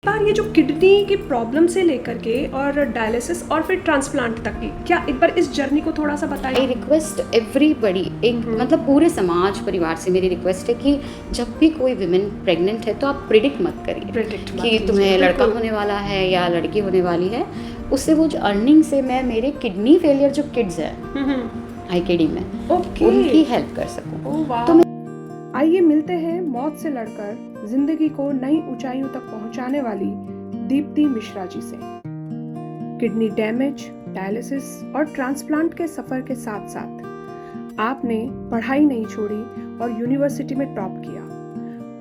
बार ये जो किडनी की प्रॉब्लम से लेकर के और डायलिसिस और फिर ट्रांसप्लांट तक की, क्या एक बार इस जर्नी को थोड़ा सा बताइए। आई रिक्वेस्ट एवरीबडी, एक मतलब पूरे समाज परिवार से मेरी रिक्वेस्ट है कि जब भी कोई विमेन प्रेग्नेंट है तो आप प्रिडिक्ट मत करिए कि तुम्हें लड़का होने वाला है या लड़की होने वाली है। उससे वो जो अर्निंग से मैं मेरे किडनी फेलियर जो किड्स हैं IKD में उनकी हेल्प कर सकूँ। तो आइए मिलते हैं मौत से लड़कर जिंदगी को नई ऊंचाइयों तक पहुंचाने वाली दीप्ति मिश्रा जी से। किडनी डैमेज, डायलिसिस और ट्रांसप्लांट के सफर के साथ साथ आपने पढ़ाई नहीं छोड़ी और यूनिवर्सिटी में टॉप किया,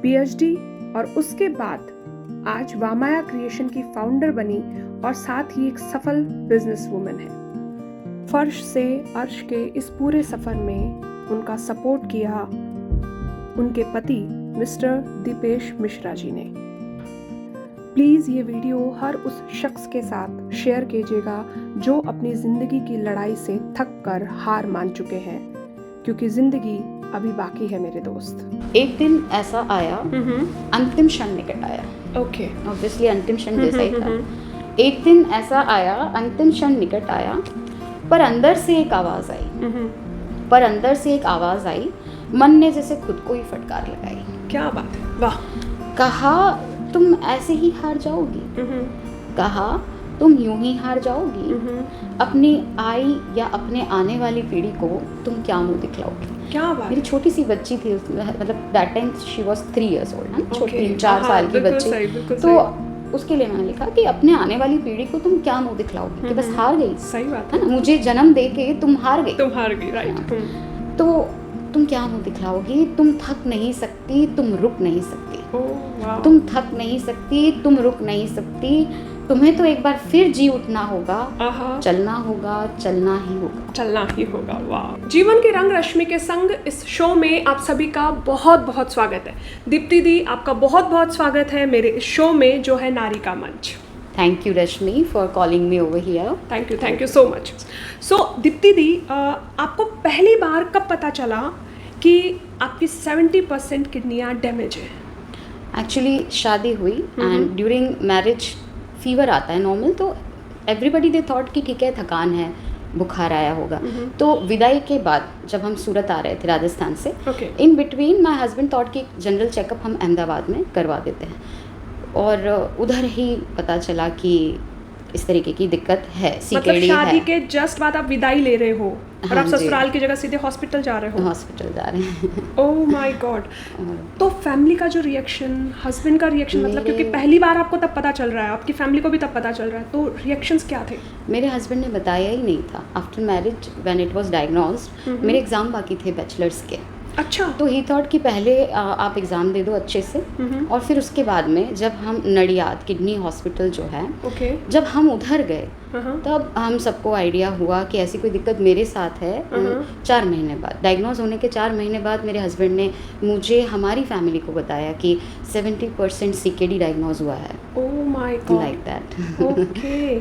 PhD, और उसके बाद आज वामाया क्रिएशन की फाउंडर बनी और साथ ही एक सफल बिजनेस वुमन है। फर्श से अर्श के इस पूरे सफर में उनका सपोर्ट किया उनके पति मिस्टर दीपेश मिश्रा जी ने। प्लीज़ ये वीडियो हर उस शख्स के साथ शेयर कीजिएगा जो अपनी ज़िंदगी की लड़ाई से थक कर हार मान चुके हैं, क्योंकि ज़िंदगी अभी बाकी है मेरे दोस्त। एक दिन ऐसा आया, अंतिम क्षण निकट आया। ओके, ऑब्वियसली अंतिम क्षण जैसा ही था। एक दिन ऐसा आया, अंतिम क्षण निकट आया, पर अंदर से एक आवाज़ आई, मन ने जैसे खुद को ही फटकार लगाई। क्या बात है, वाह। कहा तुम ऐसे ही हार जाओगी, कहा तुम यूं ही हार जाओगी, अपनी आई या अपने आने वाली पीढ़ी को तुम क्या मुंह दिखलाओगी। क्या बात। मेरी छोटी सी बच्ची थी, मतलब that time she was 3 years old, छोटी 3-4 साल की बच्ची। तो उसके लिए मैंने लिखा कि अपने आने वाली पीढ़ी को तुम क्या मुंह दिखलाओगी, कि बस हार गई। सही बात है ना, मुझे जन्म दे के तुम हार गई, राइट। तो तुम क्या मुंह दिखलाओगी, तुम थक नहीं सकती, तुम रुक नहीं सकती, तुम थक नहीं सकती, तुम रुक नहीं सकती, तुम्हें तो एक बार फिर जी उठना होगा, चलना होगा, चलना ही होगा। वाह। जीवन की रंग रश्मि के संग इस शो में आप सभी का बहुत बहुत स्वागत है। दीप्ति दी, आपका बहुत बहुत स्वागत है मेरे इस शो में जो है नारी का मंच। Thank you Rashmi for calling me over here. Thank you so much. So Deepti di, आपको पहली बार कब पता चला कि आपकी 70% किडनियाँ डैमेज है? एक्चुअली शादी हुई एंड ड्यूरिंग मैरिज फीवर आता है नॉर्मल, तो एवरीबडी दे थॉट कि ठीक है थकान है, बुखार आया होगा। तो विदाई के बाद जब हम सूरत आ रहे थे राजस्थान से, in between my husband thought कि जनरल चेकअप हम अहमदाबाद में करवा देते हैं, और उधर ही पता चला कि इस तरीके की दिक्कत है, CKD मतलब शादी है। के जस्ट बाद आप विदाई ले रहे हो और आप हाँ ससुराल की जगह सीधे हॉस्पिटल जा रहे हो? हॉस्पिटल जा रहे हैं। Oh my God. तो फैमिली का जो रिएक्शन, हस्बैंड का रिएक्शन, मतलब क्योंकि पहली बार आपको तब पता चल रहा है, आपकी फैमिली को भी तब पता चल रहा है, तो रिएक्शंस क्या थे? मेरे हस्बैंड ने बताया ही नहीं था। After marriage when it was diagnosed, मेरे एग्जाम बाकी थे बैचलर्स के। अच्छा। तो ही थॉट कि पहले आप एग्ज़ाम दे दो अच्छे से, और फिर उसके बाद में जब हम नडियाद किडनी हॉस्पिटल जो है, जब हम उधर गए तब हम सबको आइडिया हुआ कि ऐसी कोई दिक्कत मेरे साथ है। 4 महीने बाद, डायग्नोज होने के 4 महीने बाद मेरे हस्बैंड ने मुझे हमारी फैमिली को बताया कि 70% CKD डायग्नोज हुआ है। Oh my God, like that. Okay.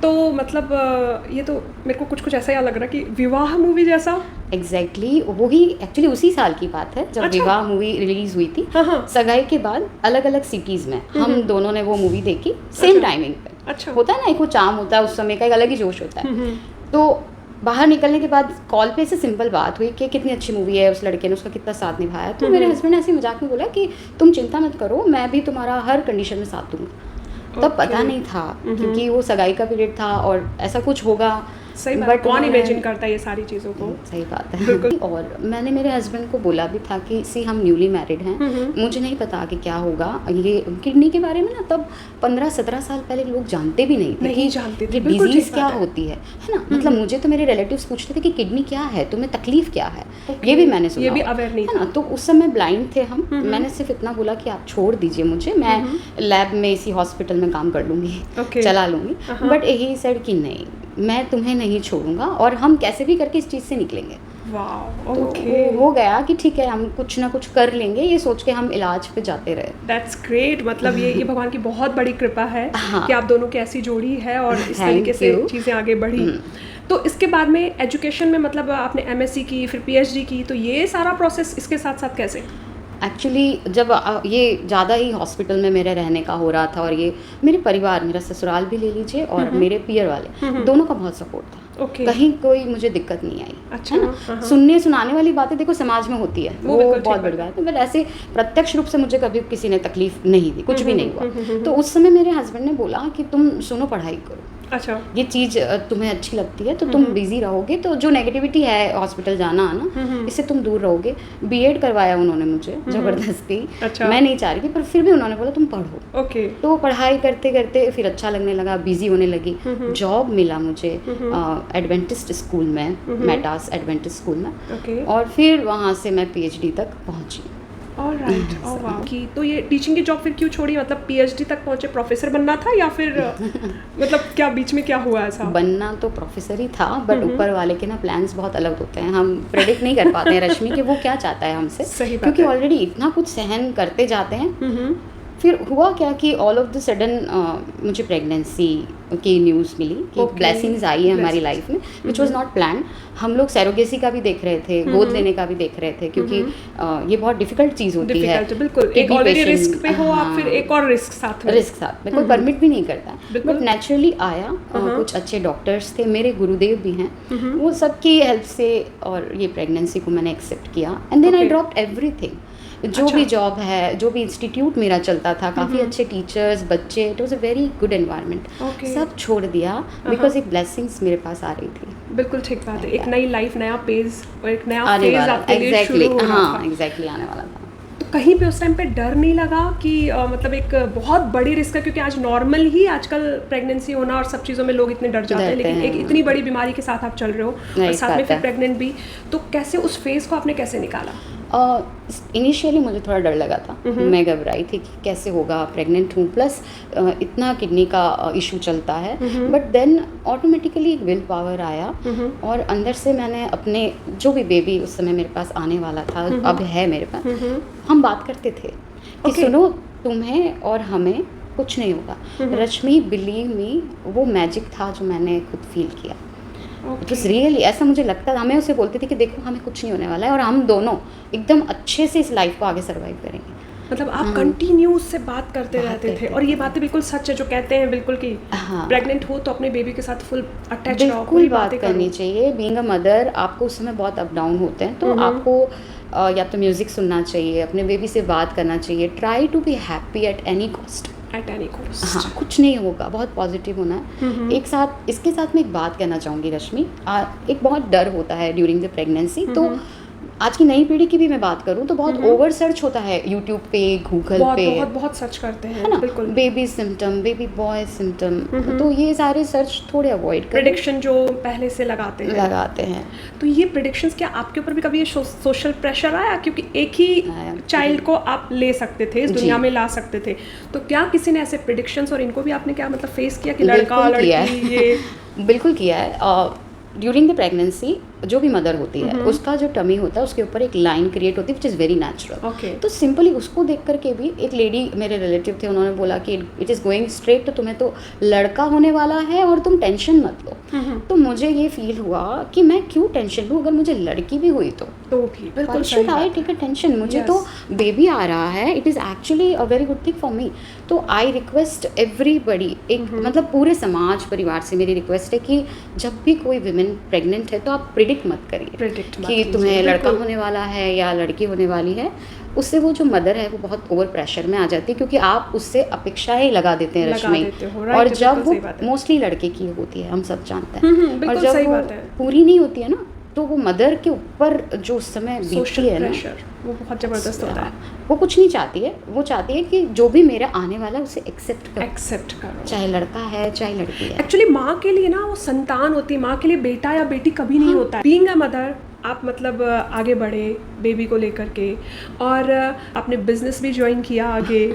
तो मतलब ये तो मेरे को कुछ ऐसा लग रहा है कि विवाह मूवी जैसा। एग्जैक्टली वही, एक्चुअली उसी साल की बात है जब विवाह मूवी रिलीज हुई थी। सगाई के बाद अलग अलग सिटीज में हम दोनों ने वो मूवी देखी सेम टाइमिंग पे। अच्छा। होता है ना, एक वो चार्म होता है उस समय का, एक अलग ही जोश होता है। तो बाहर निकलने के बाद कॉल पे से सिंपल बात हुई कि कितनी अच्छी मूवी है, उस लड़के ने उसका कितना साथ निभाया। तो मेरे हस्बैंड ने ऐसे मजाक में बोला कि तुम चिंता मत करो, मैं भी तुम्हारा हर कंडीशन में साथ दूंगा। तब पता नहीं था क्योंकि वो सगाई का पीरियड था और ऐसा कुछ होगा। सही बात, कौन इमेजिन करता है ये सारी चीज़ों को। सही बात है। और मैंने मेरे हस्बैंड को बोला भी था कि सी हम न्यूली मैरिड हैं, मुझे नहीं पता कि क्या होगा। ये किडनी के बारे में ना तब 15-17 साल पहले लोग जानते भी नहीं थे कि डिजीज क्या होती है ना। मतलब मुझे तो मेरे रिलेटिव्स पूछते थे कि किडनी क्या है, तुम्हें तकलीफ क्या है, ये भी मैंने सुना, ये भी अवेयर नहीं है ना। तो उस समय ब्लाइंड थे हम। मैंने सिर्फ इतना बोला कि आप छोड़ दीजिए मुझे, मैं लैब में इसी हॉस्पिटल में काम कर लूँगी, चला लूँगी। बट यही सेड कि नहीं, मैं तुम्हें नहीं छोड़ूंगा और हम कैसे भी करके इस चीज़ से निकलेंगे। Wow, okay. तो हो गया कि ठीक है हम कुछ ना कुछ कर लेंगे, ये सोच के हम इलाज पे जाते रहे। That's great. मतलब ये भगवान की बहुत बड़ी कृपा है कि आप दोनों की ऐसी जोड़ी है और इस तरीके से चीज़ें आगे बढ़ी। तो इसके बाद में एजुकेशन में, मतलब आपने MSc की, फिर PhD की, तो ये सारा प्रोसेस इसके साथ साथ कैसे? एक्चुअली जब ये ज़्यादा ही हॉस्पिटल में मेरे रहने का हो रहा था, और ये मेरे परिवार, मेरा ससुराल भी ले लीजिए और मेरे पियर वाले, दोनों का बहुत सपोर्ट था। कहीं कोई मुझे दिक्कत नहीं आई। अच्छा, है ना? सुनने सुनाने वाली बातें देखो समाज में होती है, वो बहुत बड़ी बात है, बट ऐसे प्रत्यक्ष रूप से मुझे कभी किसी ने तकलीफ नहीं दी, कुछ भी नहीं हुआ। तो उस समय मेरे हस्बैंड ने बोला कि तुम सुनो, पढ़ाई करो। अच्छा, ये चीज़ तुम्हें अच्छी लगती है तो तुम बिजी रहोगे, तो जो नेगेटिविटी है हॉस्पिटल जाना आना, इससे तुम दूर रहोगे। बीएड करवाया उन्होंने मुझे जबरदस्ती। अच्छा। मैं नहीं चाह रही थी, पर फिर भी उन्होंने बोला तुम पढ़ो। ओके। तो पढ़ाई करते करते फिर अच्छा लगने लगा, बिजी होने लगी। जॉब मिला मुझे एडवेंटिस्ट स्कूल में, मेटास एडवेंटिस्ट स्कूल में, और फिर वहाँ से मैं पीएचडी तक पहुँची। ऑलराइट, ओह वाह। कि तो ये टीचिंग की जॉब फिर क्यों छोड़ी? मतलब पीएचडी तक पहुंचे, प्रोफेसर बनना था या फिर मतलब क्या बीच में क्या हुआ ऐसा? बनना तो प्रोफेसर ही था, बट ऊपर वाले के ना प्लान्स बहुत अलग होते हैं, हम प्रेडिक्ट नहीं कर पाते हैं रश्मि कि वो क्या चाहता है हमसे। सही बात क्योंकि है। ऑलरेडी इतना कुछ सहन करते जाते हैं। फिर हुआ क्या कि ऑल ऑफ द सडन मुझे प्रेगनेंसी की न्यूज़ मिली कि ब्लेसिंग्स आई है हमारी लाइफ में, विच वॉज नॉट प्लान। हम लोग सैरोगेसी का भी देख रहे थे, गोद लेने का भी देख रहे थे, क्योंकि ये बहुत डिफिकल्ट चीज़ होती है। बिल्कुल, एक ऑलरेडी रिस्क पे हो आप, फिर एक और रिस्क साथ में कोई परमिट भी नहीं करता, बट नेचुरली आया। कुछ अच्छे डॉक्टर्स थे, मेरे गुरुदेव भी हैं, वो सबकी हेल्प से और ये प्रेगनेंसी को मैंने एक्सेप्ट किया। And then I dropped everything. जो भी जॉब है, जो भी इंस्टीट्यूट मेरा चलता था, काफ़ी अच्छे टीचर्स, बच्चे, it was a very good environment, सब छोड़ दिया बिकॉज एक ब्लेसिंग्स मेरे पास आ रही थी। बिल्कुल ठीक बात है। एक नई लाइफ, नया पेज और एक नया फेज आपके लिए शुरू हो रहा था। एग्जैक्टली आने वाला था। तो कहीं पे उस टाइम पे डर नहीं लगा कि मतलब एक बहुत बड़ी रिस्क है? क्योंकि आज नॉर्मल ही आजकल प्रेगनेंसी होना और सब चीज़ों में लोग इतने डर जाते हैं, लेकिन एक इतनी बड़ी बीमारी के साथ आप चल रहे हो और साथ में फिर प्रेग्नेंट भी, तो कैसे उस फेज को आपने कैसे निकाला? इनिशियली मुझे थोड़ा डर लगा था, मैं घबराई थी कि कैसे होगा, प्रेग्नेंट हूँ, प्लस इतना किडनी का इशू चलता है। बट देन ऑटोमेटिकली एक विल पावर आया, और अंदर से मैंने अपने जो भी बेबी उस समय मेरे पास आने वाला था, अब है मेरे पास, हम बात करते थे कि सुनो, तुम्हें और हमें कुछ नहीं होगा। रश्मि, बिलीव मी, वो मैजिक था जो मैंने खुद फील किया। इट वॉज रियली, ऐसा मुझे लगता था। मैं उसे बोलती थी कि देखो, हमें कुछ नहीं होने वाला है और हम दोनों एकदम अच्छे से इस लाइफ को आगे सर्वाइव करेंगे। मतलब आप कंटिन्यू उससे बात करते रहते थे, और ये बातें बिल्कुल सच है जो कहते हैं बिल्कुल कि प्रेग्नेंट हो तो अपने बेबी के साथ फुल अटैच रहो, बिल्कुल बात करनी चाहिए। बीइंग अ मदर, आपको उस समय बहुत अप डाउन होते हैं, तो आपको या तो म्यूजिक सुनना चाहिए, अपने बेबी से बात करना चाहिए। Try to be happy at any cost. हाँ, कुछ नहीं होगा, बहुत पॉजिटिव होना है। एक साथ, इसके साथ मैं एक बात कहना चाहूँगी रश्मि, एक बहुत डर होता है ड्यूरिंग द प्रेगनेंसी। तो आज की नई पीढ़ी की भी मैं बात करूँ तो बहुत ओवर सर्च होता है यूट्यूब पे, गूगल पे, बहुत सर्च करते हैं, है ना? बिल्कुल। Baby symptom, baby boy symptom, तो ये सारे सर्च थोड़े अवॉइड करें। प्रेडिक्शन जो पहले से लगाते हैं। तो ये प्रेडिक्शंस, क्या आपके ऊपर भी कभी ये सोशल प्रेशर आया? क्योंकि एक ही चाइल्ड को आप ले सकते थे, इस दुनिया में ला सकते थे, तो क्या किसी ने ऐसे प्रेडिक्शंस, और इनको भी आपने क्या मतलब फेस किया कि लड़का लड़की ये? बिल्कुल किया है। ड्यूरिंग द प्रेगनेंसी जो भी मदर होती है, उसका जो टमी होता है उसके ऊपर एक लाइन क्रिएट होती है विच इज़ वेरी नेचुरल। तो सिंपली उसको देख करके भी एक लेडी, मेरे रिलेटिव थे, उन्होंने बोला कि इट इज़ गोइंग स्ट्रेट, तो तुम्हें तो लड़का होने वाला है और तुम टेंशन मत लो। तो मुझे ये फील हुआ कि मैं क्यों टेंशन लूँ, अगर मुझे लड़की भी हुई तो भी बिल्कुल सही आई टेक अ टेंशन। मुझे तो बेबी आ रहा है, it is actually a very good thing for me. तो आई रिक्वेस्ट एवरीबडी, एक मतलब पूरे समाज परिवार से मेरी रिक्वेस्ट है कि जब भी कोई विमेन प्रेग्नेंट है तो आप प्रिडिक्ट मत करिए कि तुम्हें लड़का होने वाला है या लड़की होने वाली है। उससे वो जो मदर है वो बहुत ओवर प्रेशर में आ जाती है, क्योंकि आप उससे अपेक्षाएं लगा देते हैं रश्मि, और जब वो मोस्टली लड़के की होती है, हम सब जानते हैं, और जब वो पूरी नहीं होती है ना, तो वो मदर के ऊपर जो उस समय बीतती है ना, वो बहुत ज़बरदस्त होता है। वो कुछ नहीं चाहती है, वो चाहती है कि जो भी मेरा आने वाला है उसे एक्सेप्ट करो, चाहे लड़का है चाहे लड़की है। एक्चुअली माँ के लिए ना वो संतान होती है, माँ के लिए बेटा या बेटी कभी नहीं होता है। बीइंग अ मदर, आप मतलब आगे बढ़े बेबी को लेकर के, और आपने बिजनेस भी ज्वाइन किया आगे,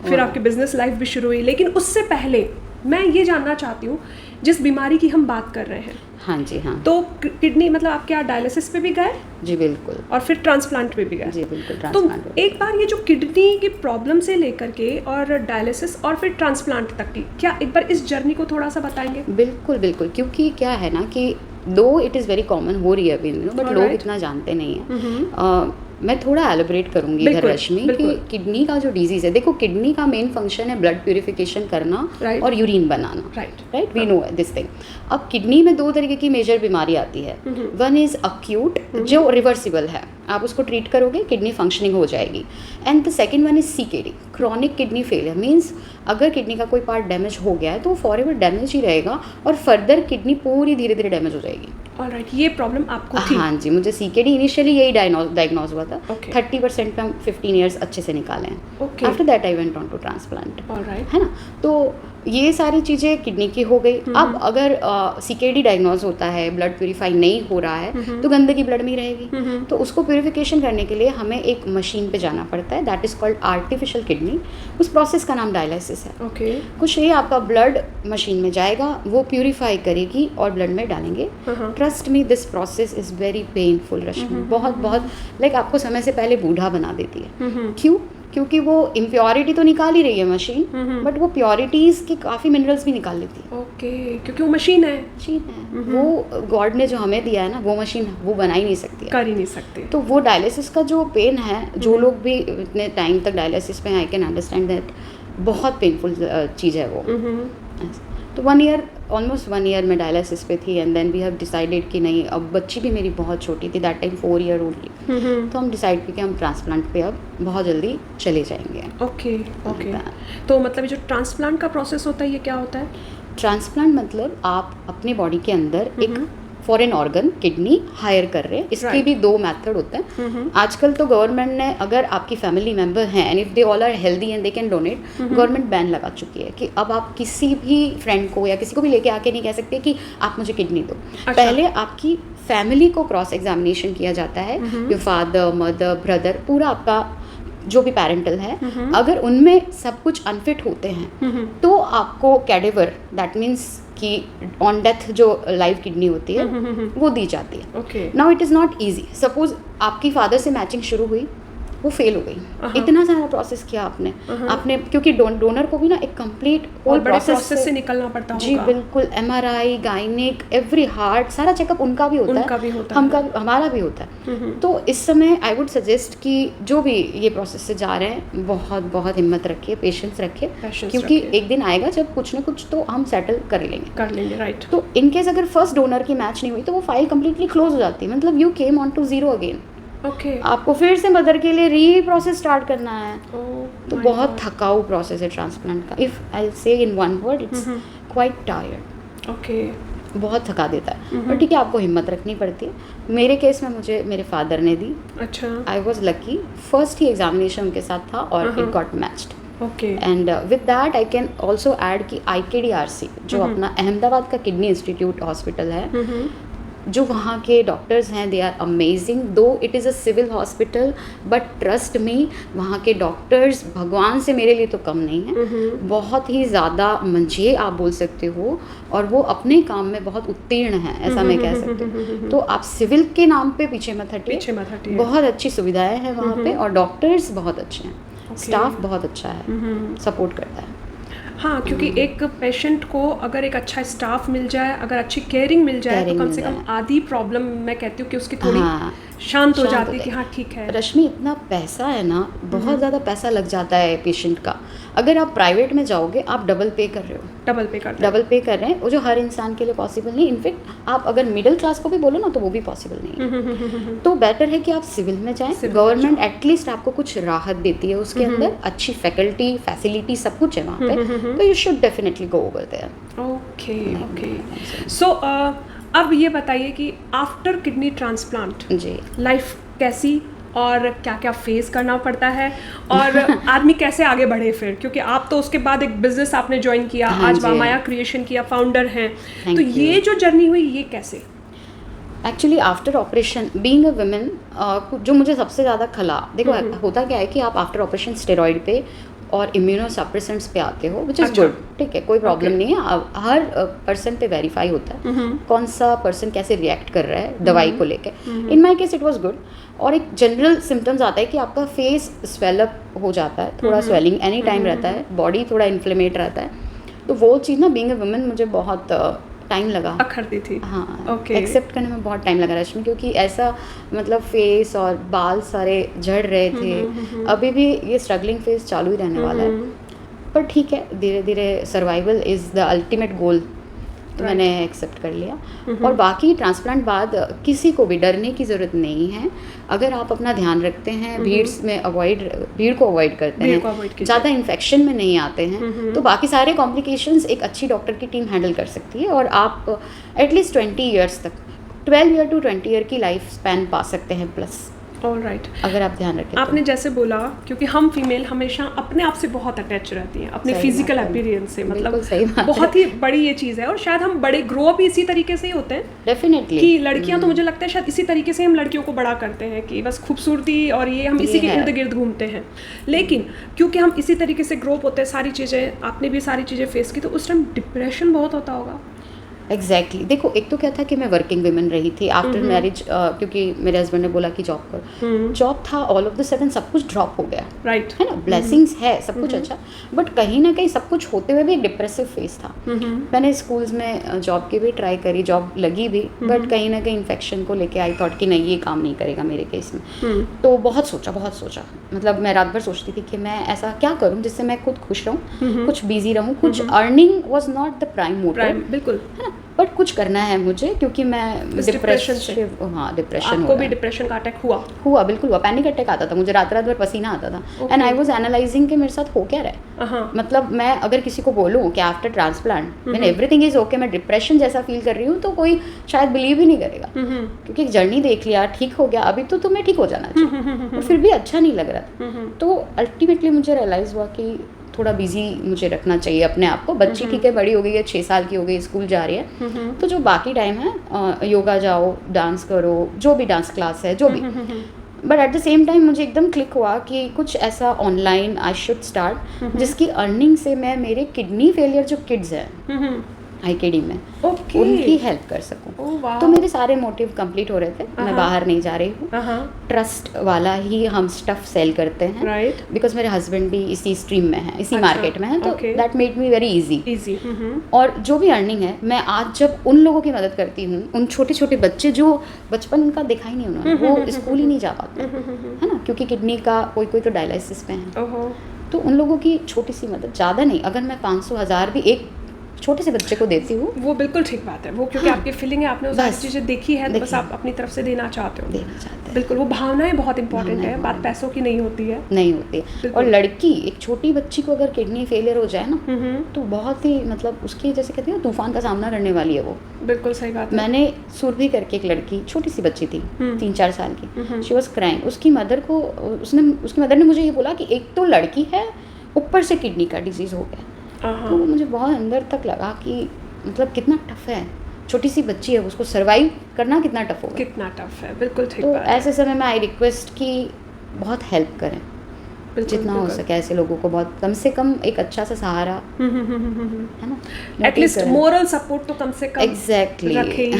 फिर आपकी बिजनेस लाइफ भी शुरू हुई। लेकिन उससे पहले मैं ये जानना चाहती हूँ, जिस बीमारी की हम बात कर रहे हैं, हाँ जी, हाँ, तो किडनी मतलब आप क्या डायलिसिस पे भी गए? जी बिल्कुल। और फिर ट्रांसप्लांट पे भी गए? जी बिल्कुल। तो एक बार ये जो किडनी की प्रॉब्लम से लेकर के और डायलिसिस और फिर ट्रांसप्लांट तक की, क्या एक बार इस जर्नी को थोड़ा सा बताएंगे? बिल्कुल बिल्कुल, क्योंकि क्या है ना कि दो इट इज़ वेरी कॉमन हो रही है अभी, बट लोग इतना जानते नहीं हैं। मैं थोड़ा एलिब्रेट करूंगी इधर बिल्कुल, रश्मि कि बिल्कुल। किडनी का जो डिजीज़ है, देखो किडनी का मेन फंक्शन है ब्लड प्यूरिफिकेशन करना Right. और यूरिन बनाना, Right. Right, we know this thing. अब किडनी में दो तरीके की मेजर बीमारी आती है। वन इज़ अक्यूट, जो रिवर्सिबल है, आप उसको ट्रीट करोगे किडनी फंक्शनिंग हो जाएगी। And the second one is CKD, chronic kidney failure, means अगर किडनी का कोई पार्ट डैमेज हो गया है तो वो फॉर एवर डैमेज ही रहेगा और फर्दर किडनी पूरी धीरे धीरे डैमेज हो जाएगी। ऑलराइट, ये प्रॉब्लम आपको थी? हाँ जी, मुझे CKD इनिशियली यही डायग्नोज हुआ था। Okay. 30% पे हम 15 ईयर्स अच्छे से निकाले हैं। Okay. After that I went on to transplant, alright. है ना। तो ये सारी चीज़ें किडनी की हो गई। अब अगर CKD डायग्नोज होता है, ब्लड प्यूरिफाई नहीं हो रहा है, तो गंदगी ब्लड में ही रहेगी। तो उसको प्यूरिफिकेशन करने के लिए हमें एक मशीन पे जाना पड़ता है, that is called artificial kidney. उस प्रोसेस का नाम डायलिसिस है। ओके। कुछ ये आपका ब्लड मशीन में जाएगा, वो प्यूरिफाई करेगी और ब्लड में डालेंगे। Trust me, this process is very painful Rashmi, बहुत बहुत लाइक आपको समय से पहले बूढ़ा बना देती है। क्यों? क्योंकि वो इम्प्योरिटी तो निकाल ही रही है मशीन, बट वो प्योरिटीज़ के काफ़ी मिनरल्स भी निकाल लेती है। ओके, क्योंकि वो मशीन है। मशीन है, वो गॉड ने जो हमें दिया है ना, वो मशीन वो बना ही नहीं सकती है। कर ही नहीं सकते। तो वो डायलिसिस का जो पेन है, जो लोग भी इतने टाइम तक डायलिसिस में, आई कैन अंडरस्टैंड दैट, बहुत पेनफुल चीज़ है वो। तो 1 ईयर, ऑलमोस्ट 1 ईयर में डायलिसिस पे थी। And then we have decided कि नहीं, अब बच्ची भी मेरी बहुत छोटी थी, दैट टाइम 4 ईयर ओनली। तो हम डिसाइड किया कि हम ट्रांसप्लांट पे अब बहुत जल्दी चले जाएंगे। Okay okay. तो मतलब ये जो ट्रांसप्लांट का प्रोसेस होता है, ये क्या होता है? ट्रांसप्लांट मतलब आप अपने बॉडी के अंदर एक फॉरेन ऑर्गन, किडनी हायर कर रहे हैं। इसके Right. भी 2 मेथड होते हैं। आजकल तो गवर्नमेंट ने, अगर आपकी फैमिली मेंबर हैं and if they all are healthy and they can donate, government ban लगा चुकी है कि अब आप किसी भी फ्रेंड को या किसी को भी लेके आके नहीं कह सकते कि आप मुझे किडनी दो। अच्छा। पहले आपकी फैमिली को क्रॉस एग्जामिनेशन किया जाता है, योर फादर, मदर, ब्रदर, पूरा आपका जो भी पेरेंटल है, अगर उनमें सब कुछ अनफिट होते हैं तो आपको कैडेवर, दैट मीन्स कि ऑन डेथ जो लाइव किडनी होती है, वो दी जाती है। Okay. Now it is not easy. Suppose आपकी फादर से मैचिंग शुरू हुई, वो फेल हो गई। इतना सारा प्रोसेस किया आपने, क्योंकि डोनर को भी ना एक कंप्लीट और बड़े प्रोसेस से निकलना पड़ता होगा। जी बिल्कुल, MRI, गायनिक, एवरी हार्ट, सारा चेकअप उनका भी होता उनका है, भी होता है। हमारा भी होता है। तो इस समय आई वुड सजेस्ट कि जो भी ये प्रोसेस से जा रहे हैं, बहुत बहुत हिम्मत रखिए, पेशेंस रखिए, क्योंकि एक दिन आएगा जब कुछ ना कुछ तो हम सेटल कर लेंगे। राइट। तो इनकेस अगर फर्स्ट डोनर की मैच नहीं हुई तो वो फाइल कम्प्लीटली क्लोज हो जाती है, मतलब you came on to zero again. Okay. आपको फिर से मदर के लिए री प्रोसेस स्टार्ट करना है। तो my बहुत God. थकाऊ प्रोसेस है ट्रांसप्लांट का। इफ़ आई से in one word, it's quite tired. Okay. बहुत थका देता है, पर ठीक है, आपको हिम्मत रखनी पड़ती है। मेरे केस में मुझे मेरे फादर ने दी। अच्छा। I was lucky, first he examination उनके साथ था और it got matched. Okay. And with that I can also add कि IKDRC, जो अपना अहमदाबाद का किडनी इंस्टीट्यूट हॉस्पिटल है, जो वहाँ के डॉक्टर्स हैं, they are amazing. Though it is a civil hospital, but trust me, वहाँ के डॉक्टर्स भगवान से मेरे लिए तो कम नहीं है। बहुत ही ज़्यादा मंझे आप बोल सकते हो, और वो अपने काम में बहुत उत्तीर्ण हैं, ऐसा मैं कह सकती हूँ। तो आप सिविल के नाम पे पीछे मत हटिए, बहुत अच्छी सुविधाएं हैं वहाँ पे, और डॉक्टर्स बहुत अच्छे हैं, स्टाफ बहुत अच्छा है, सपोर्ट करता है। हाँ, क्योंकि एक पेशेंट को अगर एक अच्छा स्टाफ मिल जाए, अगर अच्छी केयरिंग मिल जाए, तो कम से कम आधी प्रॉब्लम मैं कहती हूँ कि उसकी थोड़ी शांत हो जाती है कि हाँ ठीक है। रश्मि, इतना पैसा है ना, बहुत ज़्यादा पैसा लग जाता है पेशेंट का। अगर आप प्राइवेट में जाओगे, आप डबल पे कर रहे हो, डबल पे कर रहे हैं, वो जो हर इंसान के लिए पॉसिबल नहीं। इनफैक्ट आप अगर मिडिल क्लास को भी बोलो ना, तो वो भी पॉसिबल नहीं है। तो बेटर है कि आप सिविल में जाएं। गवर्नमेंट एटलीस्ट आपको कुछ राहत देती है, उसके अंदर अच्छी फैकल्टी, फैसिलिटी, सब कुछ है वहाँ पे, तो you should definitely go over there. Okay. So अब ये बताइए कि after kidney transplant ji, life कैसी और क्या क्या फेस करना पड़ता है, और आदमी कैसे आगे बढ़े फिर, क्योंकि आप तो उसके बाद एक बिजनेस आपने ज्वाइन किया, आज वामाया क्रिएशन किया, फाउंडर हैं, तो ये जो जर्नी हुई, ये कैसे? Actually after operation, being a women, जो मुझे सबसे ज़्यादा खला, देखो होता क्या है कि आप आफ्टर ऑपरेशन स्टेरॉइड पे और इम्यूनोसप्रेसेंट्स पे आते हो, विच इज़ गुड, ठीक है, कोई प्रॉब्लम नहीं है। हर पर्सन पे वेरीफाई होता है कौन सा पर्सन कैसे रिएक्ट कर रहा है दवाई को लेके। In my case it was good. और एक जनरल सिम्टम्स आता है कि आपका फेस स्वेलअप हो जाता है, थोड़ा स्वेलिंग एनी टाइम रहता है, बॉडी थोड़ा इन्फ्लेमेट रहता है। तो वो चीज़ ना, बीइंग अ वुमेन, मुझे बहुत टाइम लगा। अखरती थी। हाँ, ओके। एक्सेप्ट करने में बहुत टाइम लगा रश्मि, क्योंकि ऐसा मतलब फेस और बाल सारे झड़ रहे थे। अभी भी ये स्ट्रगलिंग फेज चालू ही रहने वाला है, पर ठीक है, धीरे धीरे survival is the ultimate goal, तो मैंने एक्सेप्ट कर लिया। और बाकी ट्रांसप्लांट बाद किसी को भी डरने की ज़रूरत नहीं है। अगर आप अपना ध्यान रखते हैं, भीड़ को अवॉइड करते हैं, ज़्यादा इन्फेक्शन में नहीं आते हैं, तो बाकी सारे कॉम्प्लिकेशंस एक अच्छी डॉक्टर की टीम हैंडल कर सकती है और आप एटलीस्ट 20 ईयर्स तक, 12 ईयर टू 20 ईयर की लाइफ स्पैन पा सकते हैं प्लस। ऑलराइट, अगर आप ध्यान रखें। आपने जैसे बोला, क्योंकि हम फीमेल हमेशा अपने आप से बहुत अटैच रहती हैं, अपने फिजिकल अपीयरेंस से, मतलब बहुत ही बड़ी ये चीज़ है। और शायद हम बड़े ग्रो अप इसी तरीके से ही होते हैं डेफिनेटली, कि लड़कियां तो मुझे लगता है शायद इसी तरीके से हम लड़कियों को बड़ा करते हैं कि बस खूबसूरती और ये हम इसी के इर्द गिर्द घूमते हैं। लेकिन क्योंकि हम इसी तरीके से ग्रो अप होते हैं, सारी चीज़ें आपने भी सारी चीज़ें फेस की, तो उस टाइम डिप्रेशन बहुत होता होगा। एग्जैक्टली देखो, एक तो क्या था कि मैं वर्किंग वुमेन रही थी आफ्टर मैरिज, क्योंकि मेरे हस्बैंड ने बोला कि जॉब कर, जॉब था, ऑल ऑफ द सडन सब कुछ ड्रॉप हो गया। राइट, है ना, ब्लेसिंग्स है सब कुछ अच्छा, बट कहीं ना कहीं सब कुछ होते हुए भी एक डिप्रेसिव फेज था। मैंने स्कूल्स में जॉब की भी ट्राई करी, जॉब लगी भी, बट कहीं ना कहीं इन्फेक्शन को लेके आई थॉट कि नहीं, ये काम नहीं करेगा मेरे केस में। तो बहुत सोचा, मतलब मैं रात भर सोचती थी कि मैं ऐसा क्या करूँ जिससे मैं खुद खुश रहूँ, कुछ बिजी रहूँ, कुछ earning was not the prime motive, बिल्कुल, है ना, बट कुछ करना है मुझे, क्योंकि मैं डिप्रेशन से, हाँ डिप्रेशन, आपको भी डिप्रेशन का अटैक हुआ? बिल्कुल हुआ, पैनिक अटैक आता था मुझे, रात भर पसीना आता था। एंड आई वाज एनालाइजिंग कि मेरे साथ हो क्या रहा है। मतलब मैं अगर किसी को बोलूँ कि after transplant when everything is okay मैं डिप्रेशन जैसा फील कर रही हूँ, तो कोई शायद बिलीव ही नहीं करेगा, क्योंकि एक जर्नी देख लिया, ठीक हो गया, अभी तो तुम्हें ठीक हो जाना चाहिए, और फिर भी अच्छा नहीं लग रहा था। तो अल्टीमेटली मुझे रियलाइज़ हुआ कि थोड़ा बिजी मुझे रखना चाहिए अपने आप को। बच्ची ठीक है, बड़ी हो गई है, 6 साल की हो गई, स्कूल जा रही है, तो जो बाकी टाइम है योगा जाओ, डांस करो, जो भी डांस क्लास है, जो भी। But at the same time मुझे एकदम क्लिक हुआ कि कुछ ऐसा ऑनलाइन आई शुड स्टार्ट जिसकी अर्निंग से मैं मेरे किडनी फेलियर जो किड्स हैं IKD में, उनकी हेल्प कर सकूं। तो मेरे सारे मोटिव कंप्लीट हो रहे थे। मैं बाहर नहीं जा रही हूँ, ट्रस्ट वाला ही हम स्टफ सेल करते हैं, बिकॉज मेरे हस्बैंड भी इसी स्ट्रीम में है, इसी मार्केट में है, तो that made me very easy. और जो भी अर्निंग है, मैं आज जब उन लोगों की मदद करती हूँ, उन छोटे छोटे बच्चे जो बचपन उनका देखा ही नहीं उन्होंने, वो स्कूल ही नहीं जा पाते, है ना, क्योंकि किडनी का कोई तो डायलिसिस पे है, तो उन लोगों की छोटी सी मदद, ज़्यादा नहीं, अगर मैं 500-1000 भी एक छोटे से बच्चे को देती हूँ, वो बिल्कुल ठीक बात है। वो क्योंकि आपकी फीलिंग है, आपने सारी चीज़ें देखी है, तो बस आप अपनी तरफ से देना चाहते हो। बिल्कुल, वो भावनाएं बहुत इंपॉर्टेंट है, बात पैसों की नहीं होती है। और लड़की, एक छोटी बच्ची को अगर किडनी फेलियर हो जाए ना, तो बहुत ही, मतलब उसकी जैसे कहते हैं तूफान का सामना करने वाली है वो। बिल्कुल सही बात है। मैंने सुरभि करके एक लड़की, छोटी सी बच्ची थी, 3-4 साल की, शी वॉज क्राइंग। उसकी मदर ने मुझे ये बोला कि एक तो लड़की है, ऊपर से किडनी का डिजीज़ हो गया। तो मुझे बहुत अंदर तक लगा कि मतलब कितना टफ है, छोटी सी बच्ची है, उसको सर्वाइव करना कितना टफ होगा, कितना टफ है। बिल्कुल ठीक तो बात है। ऐसे समय में आई रिक्वेस्ट कि बहुत हेल्प करें, जितना हो सके ऐसे लोगों को, बहुत कम से कम एक अच्छा सा सहारा, है ना, एटलीस्ट मोरल सपोर्ट तो कम से कम एग्जैक्टली रखे।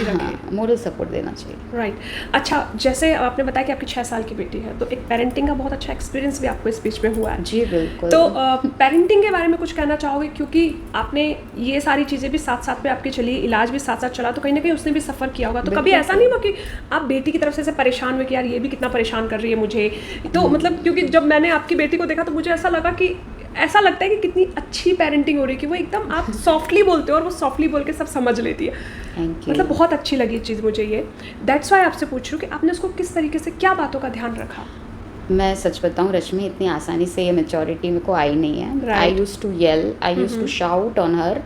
मोरल सपोर्ट देना चाहिए। राइट। अच्छा, जैसे आपने बताया कि आपकी 6 साल की बेटी है, तो एक पेरेंटिंग का बहुत अच्छा एक्सपीरियंस भी आपको इस बीच में हुआ है। जी बिल्कुल। तो पेरेंटिंग के बारे में कुछ कहना चाहोगे, क्योंकि आपने ये सारी चीज़ें भी साथ साथ में आपकी चली, इलाज भी साथ साथ चला, तो कहीं ना कहीं उसने भी सफ़र किया होगा। तो कभी ऐसा नहीं हुआ कि आप बेटी की तरफ से परेशान हुए कि यार ये भी कितना परेशान कर रही है मुझे? तो मतलब क्योंकि जब मैंने आपकी बेटी को देखा तो मुझे ऐसा लगा कि ऐसा लगता है कि कितनी अच्छी पेरेंटिंग हो रही है, कि वो एकदम आप सॉफ्टली बोलते हो और वो सॉफ्टली बोल के सब समझ लेती है। मतलब बहुत अच्छी लगी ये चीज़ मुझे ये। दैट्स वाई आपसे पूछ रही हूँ कि आपने उसको किस तरीके से, क्या बातों का ध्यान रखा? मैं सच बताऊँ रश्मि, इतनी आसानी से ये मैच्योरिटी मेरे को आई नहीं है। I used to yell, I used to shout on her.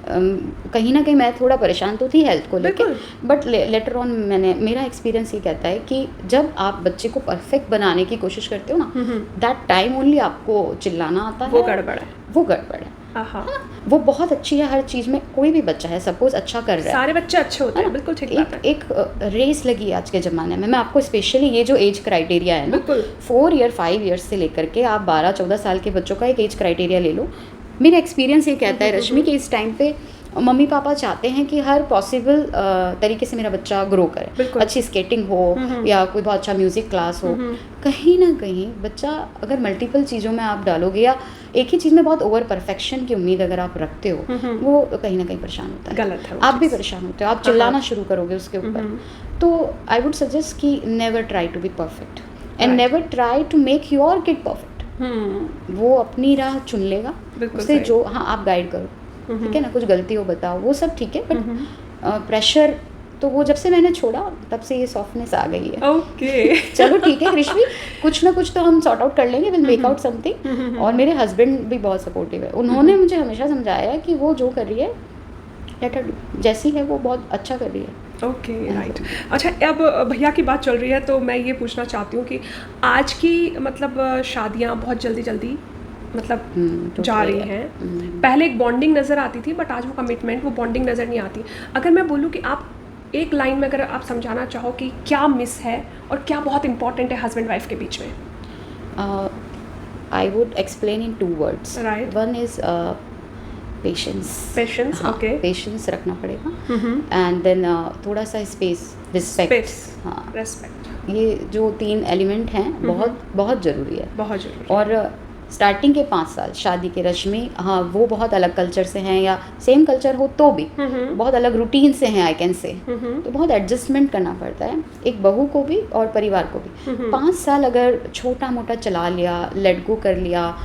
कहीं ना कहीं मैं थोड़ा परेशान तो थी हेल्थ को लेकर, बट लेटर ऑन मेरा एक्सपीरियंस ये कहता है कि जब आप बच्चे को परफेक्ट बनाने की कोशिश करते हो ना, दैट टाइम ओनली आपको चिल्लाना आता है, वो गड़बड़ है। वो बहुत अच्छी है हर चीज़ में, कोई भी बच्चा है सपोज अच्छा कर रहा है, सारे बच्चे अच्छे होते हैं, बिल्कुल ठीक बात है। एक रेस लगी आज के ज़माने में। मैं आपको स्पेशली ये जो एज क्राइटेरिया है ना, 4 ईयर 5 ईयर्स से लेकर के आप 12-14 साल के बच्चों का एक एज क्राइटेरिया ले लो, मेरा एक्सपीरियंस ये कहता है रश्मि कि इस टाइम पे मम्मी पापा चाहते हैं कि हर पॉसिबल तरीके से मेरा बच्चा ग्रो करे, बिल्कुल। अच्छी स्केटिंग हो या कोई बहुत अच्छा म्यूज़िक क्लास हो। कहीं ना कहीं बच्चा अगर मल्टीपल चीज़ों में आप डालोगे या एक ही चीज़ में बहुत ओवर परफेक्शन की उम्मीद अगर आप रखते हो, वो कहीं ना कहीं परेशान होता है। गलत है वो आप भी चीज़। परेशान होते हो, आप चिल्लाना शुरू करोगे उसके ऊपर। तो आई वुड सजेस्ट कि never try to be perfect and Right. Never try to make your kid perfect. वो अपनी राह चुन लेगा, बिल्कुल उसे सही। जो हाँ आप गाइड करो, ठीक है ना, कुछ गलती हो बताओ, वो सब ठीक है, बट प्रेशर तो वो जब से मैंने छोड़ा तब से ये सॉफ्टनेस आ गई है। ओके। चलो ठीक है कृष्वी, कुछ ना कुछ तो हम सॉर्ट आउट कर लेंगे, विल मेक आउट समथिंग। और मेरे हस्बैंड भी बहुत सपोर्टिव है, उन्होंने मुझे हमेशा समझाया है कि वो जो कर रही है लेट हर डू, जैसी है वो बहुत अच्छा कर रही है। Okay right. अच्छा, अब भैया की बात चल रही है तो मैं ये पूछना चाहती हूँ कि आज की मतलब शादियाँ बहुत जल्दी जल्दी मतलब जा रही हैं। पहले एक बॉन्डिंग नज़र आती थी, बट आज वो कमिटमेंट, वो बॉन्डिंग नज़र नहीं आती। अगर मैं बोलूँ कि आप एक लाइन में अगर आप समझाना चाहो कि क्या मिस है और क्या बहुत इंपॉर्टेंट है हस्बैंड वाइफ के बीच में। I would explain in 2 words. Right. One is patience. Patience, okay. Patience रखना पड़ेगा एंड देन थोड़ा सा स्पेस, रिस्पेक्ट। स्पेस, हाँ, रेस्पेक्ट, ये जो 3 एलिमेंट हैं बहुत बहुत ज़रूरी है। बहुत जरूरी। और स्टार्टिंग के 5 साल शादी के रश्मि, हाँ वो बहुत अलग कल्चर से हैं या सेम कल्चर हो तो भी बहुत अलग रूटीन से हैं, आई कैन से। तो बहुत एडजस्टमेंट करना पड़ता है एक बहू को भी और परिवार को भी। 5 साल अगर छोटा मोटा चला लिया, लेट गो कर लिया,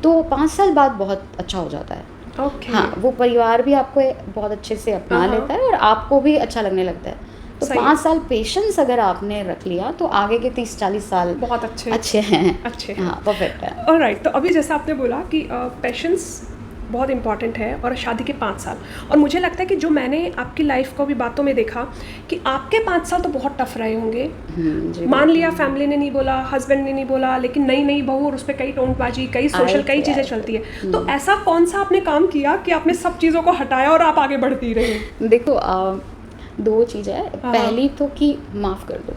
तो 5 साल बाद बहुत अच्छा हो जाता है। ओके। हाँ, वो परिवार भी आपको बहुत अच्छे से अपना लेता है और आपको भी अच्छा लगने लगता है। तो सही। 5 साल पेशेंस अगर आपने रख लिया तो आगे के 30-40 साल बहुत अच्छे अच्छे हैं। अच्छे हैं। हाँ, परफेक्ट है। ऑलराइट, तो अभी जैसा आपने बोला कि पेशेंस बहुत इंपॉर्टेंट है और शादी के 5 साल, और मुझे लगता है कि जो मैंने आपकी लाइफ को भी बातों में देखा कि आपके 5 साल तो बहुत टफ रहे होंगे। जी, मान लिया फैमिली ने नहीं बोला, हस्बैंड ने नहीं बोला, लेकिन नई नई बहू और उस पर कई टोंटबाजी, कई सोशल, कई चीज़ें चलती है। तो ऐसा कौन सा आपने काम किया कि आपने सब चीज़ों को हटाया और आप आगे बढ़ती रही। देखो 2 चीज़ है। पहली तो कि माफ़ कर दो,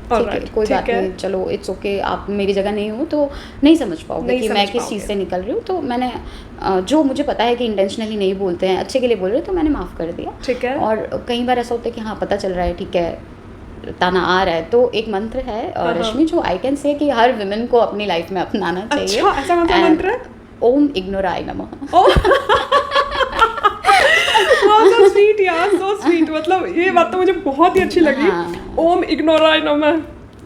ठीक है, कोई बात नहीं, चलो इट्स ओके, आप मेरी जगह नहीं हो तो नहीं समझ पाओगे कि मैं किस चीज़ से निकल रही हूँ। तो मैंने जो मुझे पता है कि इंटेंशनली नहीं बोलते हैं, अच्छे के लिए बोल रहे हैं, तो मैंने माफ़ कर दिया। ठीक है। और कई बार ऐसा होता है कि हाँ पता चल रहा है, ठीक है, ताना आ रहा है, तो एक मंत्र है रश्मि जो आई कैन से कि हर विमेन को अपनी लाइफ में अपनाना चाहिए। अच्छा, ऐसा कौन सा मंत्र है? ओम इग्नोराय नमः। सो स्वीट यार, सो स्वीट। मतलब ये बात तो मुझे बहुत ही अच्छी लगी। ओम इग्नोराय नमः,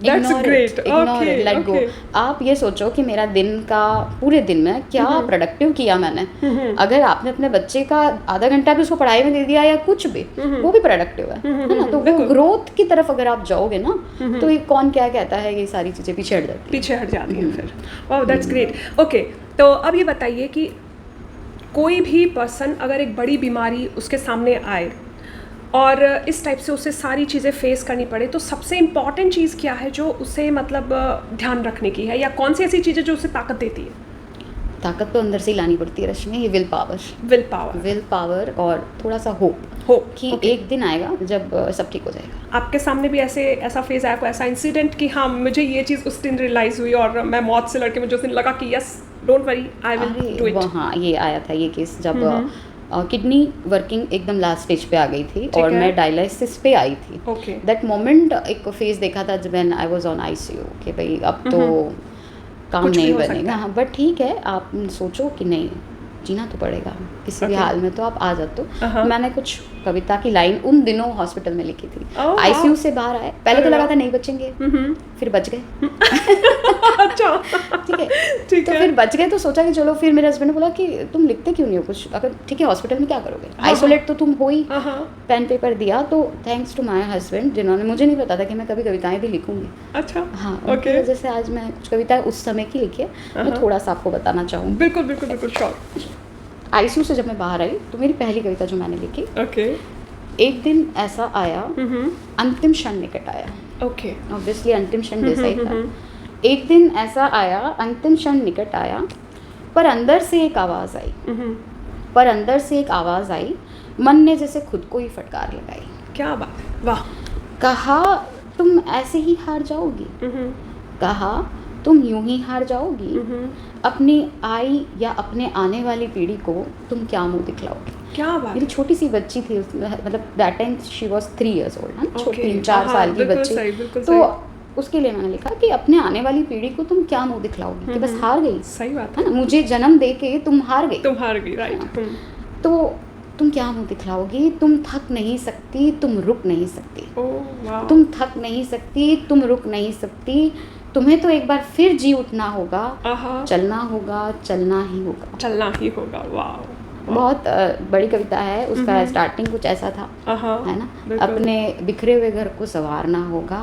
that's great. Okay, let go. आप ये सोचो कि मेरा दिन का, पूरे दिन में क्या प्रोडक्टिव किया मैंने। अगर आपने अपने बच्चे का आधा घंटा भी उसको पढ़ाई में दे दिया या कुछ भी, वो भी प्रोडक्टिव है ना। तो वो ग्रोथ की तरफ अगर आप जाओगे ना, तो ये कौन क्या कहता है, ये सारी चीज़ें पीछे हट जाती हैं फिर। वाह, दैट्स ग्रेट। ओके, तो अब ये बताइए कि कोई भी पर्सन अगर एक बड़ी बीमारी उसके सामने आए और इस टाइप से उसे सारी चीज़ें फेस करनी पड़े, तो सबसे इम्पॉर्टेंट चीज़ क्या है जो उसे मतलब ध्यान रखने की है, या कौन सी ऐसी चीज़ें जो उसे ताकत देती है? ताकत तो अंदर से ही लानी पड़ती है रश्मि, ये विल पावर और थोड़ा सा होप कि एक दिन आएगा जब सब ठीक हो जाएगा। आपके सामने भी ऐसा फेज आया, कोई ऐसा इंसिडेंट कि हाँ मुझे ये चीज़ उस दिन रियलाइज़ हुई और मैं मौत से लड़के मुझे उस दिन लगा कि yes don't worry I will do it? हाँ, ये आया था ये केस जब किडनी वर्किंग एकदम लास्ट स्टेज पे आ गई थी और मैं डायलिसिस पे आई थी। दैट मोमेंट एक फेज देखा था जब when I was on ICU कि भाई अब तो काम नहीं बनेगा। हाँ, बट ठीक है, आप सोचो कि नहीं, जीना तो पड़ेगा किसी भी हाल में, तो आप आ जाते हो। मैंने कुछ कविता की लाइन उन दिनों हॉस्पिटल में लिखी थी। आईसीयू से बाहर आए, पहले तो लगा था नहीं बचेंगे, फिर बच गए। अच्छा, ठीक है, तो फिर बच गए तो सोचा कि चलो, फिर मेरे हस्बैंड ने बोला कि तुम लिखते क्यों नहीं हो कुछ, अगर ठीक है हॉस्पिटल में क्या करोगे, आइसोलेट तो तुम हो ही। पेन पेपर दिया, तो थैंक्स टू माय हस्बैंड जिन्होंने, मुझे नहीं पता था कि मैं कभी कविताएं भी लिखूंगी। अच्छा, हाँ, उनकी वजह से आज मैं कुछ कविताएं उस समय की लिखी है, मैं थोड़ा सा आपको बताना चाहूँगी। बिल्कुल बिल्कुल बिल्कुल, श्योर। आईसीयू से जब मैं बाहर आई तो मेरी पहली कविता जो मैंने लिखी, एक दिन ऐसा आया, अंतिम क्षण निकट आया। ऑब्वियसली अंतिम क्षण जैसा ही था। एक दिन ऐसा आया, अंतिम क्षण निकट आया, पर अंदर से एक आवाज़ आई, मन ने जैसे खुद को ही फटकार लगाई। क्या बात है, वाह। कहा तुम ऐसे ही हार जाओगी, कहा तुम यूं ही हार जाओगी, अपनी आई या अपने आने वाली पीढ़ी को तुम क्या मुंह दिखलाओगे। क्या बात मेरी छोटी सी बच्ची थी, मतलब that time she was 3 years old, ना, छोटी 3-4 साल की बच्ची। तो उसके लिए मैंने लिखा कि अपने आने वाली पीढ़ी को तुम क्या मुंह दिखलाओगी, कि बस हार गई। सही बात है ना, मुझे जन्म दे के तुम हार गई, राइट। तो तुम क्या मुंह दिखलाओगी, तुम थक नहीं सकती, तुम रुक नहीं सकती। तुम थक नहीं सकती, तुम रुक नहीं सकती, तुम्हें तो एक बार फिर जी उठना होगा, चलना होगा, चलना ही होगा। वाह, बहुत बड़ी कविता है। उसका स्टार्टिंग कुछ ऐसा था, है ना, अपने बिखरे हुए घर को संवारना होगा,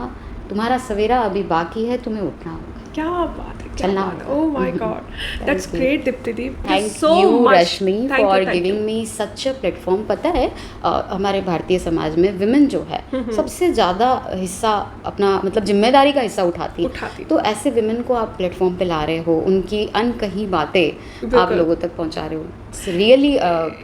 तुम्हारा सवेरा अभी बाकी है, तुम्हें उठना होगा। क्या बात है, चलना। Oh my God, that's great Deepti the. Thank you Rashmi for giving me such a platform. पता है हमारे भारतीय समाज में विमेन जो है सबसे ज़्यादा हिस्सा अपना, मतलब जिम्मेदारी का हिस्सा उठाती। तो ऐसे विमेन को आप प्लेटफॉर्म पे ला रहे हो, उनकी अनकही बातें आप लोगों तक पहुंचा रहे हो। रियली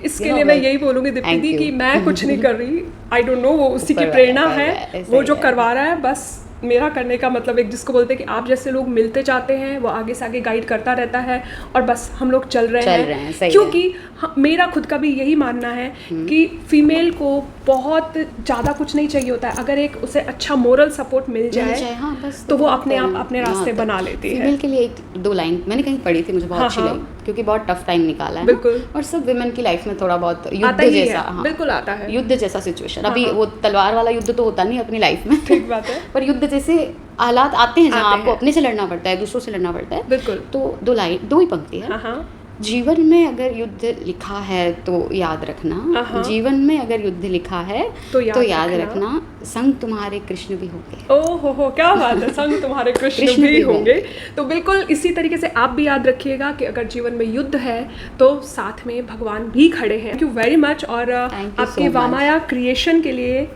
इसके लिए मैं यही बोलूँगी दीप्ति दी कि मैं कुछ नहीं कर रही, आई डोंट नो, वो उसी की प्रेरणा है, वो जो करवा रहा है। बस मेरा करने का मतलब एक जिसको बोलते हैं कि आप जैसे लोग मिलते जाते हैं, वो आगे से आगे गाइड करता रहता है, और बस हम लोग चल रहे हैं। क्योंकि मेरा खुद का भी यही मानना है कि फीमेल को बहुत ज़्यादा कुछ नहीं चाहिए होता है, अगर एक उसे अच्छा मोरल सपोर्ट मिल जाए, बस तो वो अपने आप अपने रास्ते बना लेती है। फीमेल के लिए 1-2 लाइन मैंने कहीं पढ़ी थी, मुझे बहुत अच्छी लगी, क्योंकि बहुत टफ टाइम निकाला है। बिल्कुल। और सब विमेन की लाइफ में थोड़ा बहुत युद्ध जैसा, बिल्कुल आता है, युद्ध जैसा सिचुएशन। अभी वो तलवार वाला युद्ध तो होता नहीं अपनी लाइफ में, ठीक बात है, पर युद्ध जैसे हालात आते हैं जहाँ आपको अपने से लड़ना पड़ता है, दूसरों से लड़ना पड़ता है। बिल्कुल। तो 2 ही पंक्ति है। जीवन में अगर युद्ध लिखा है तो याद रखना, जीवन में अगर युद्ध लिखा है तो याद रखना, संग तुम्हारे कृष्ण भी होंगे। ओह हो, क्या बात है, संग तुम्हारे कृष्ण भी होंगे। तो बिल्कुल इसी तरीके से आप भी याद रखिएगा कि अगर जीवन में युद्ध है तो साथ में भगवान भी खड़े हैं। थैंक यू वेरी मच, और आपकी वामाया क्रिएशन के लिए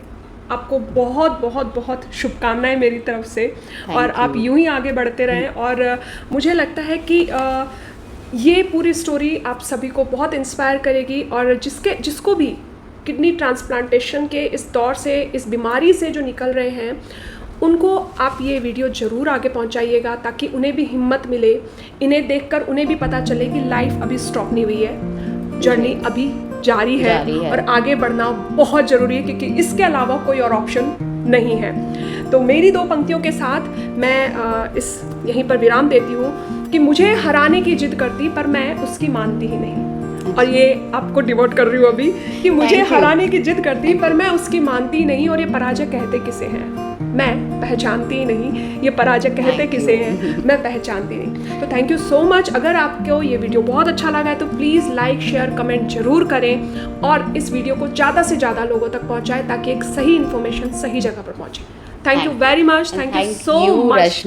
आपको बहुत बहुत बहुत शुभकामनाएं मेरी तरफ से, और आप यूं ही आगे बढ़ते रहें। और मुझे लगता है कि ये पूरी स्टोरी आप सभी को बहुत इंस्पायर करेगी, और जिसको भी किडनी ट्रांसप्लांटेशन के इस दौर से, इस बीमारी से जो निकल रहे हैं, उनको आप ये वीडियो ज़रूर आगे पहुंचाइएगा, ताकि उन्हें भी हिम्मत मिले, इन्हें देखकर उन्हें भी पता चले कि लाइफ अभी स्टॉप नहीं हुई है, जर्नी अभी जारी है और आगे बढ़ना बहुत ज़रूरी है, क्योंकि इसके अलावा कोई और ऑप्शन नहीं है। तो मेरी 2 पंक्तियों के साथ मैं इस यहीं पर विराम देती हूँ कि मुझे हराने की जिद करती, पर मैं उसकी मानती ही नहीं। और ये आपको डिवोट कर रही हूँ अभी कि मुझे हराने की जिद करती, पर मैं उसकी मानती नहीं, और ये पराजय कहते किसे हैं, मैं पहचानती ही नहीं, ये पराजय कहते किसे हैं, मैं पहचानती नहीं। तो थैंक यू सो मच। अगर आपको ये वीडियो बहुत अच्छा लगा है तो प्लीज़ लाइक, शेयर, कमेंट जरूर करें, और इस वीडियो को ज़्यादा से ज़्यादा लोगों तक पहुँचाएं, ताकि एक सही इन्फॉर्मेशन सही जगह पर पहुँचे। Thank you very much, thank you so much.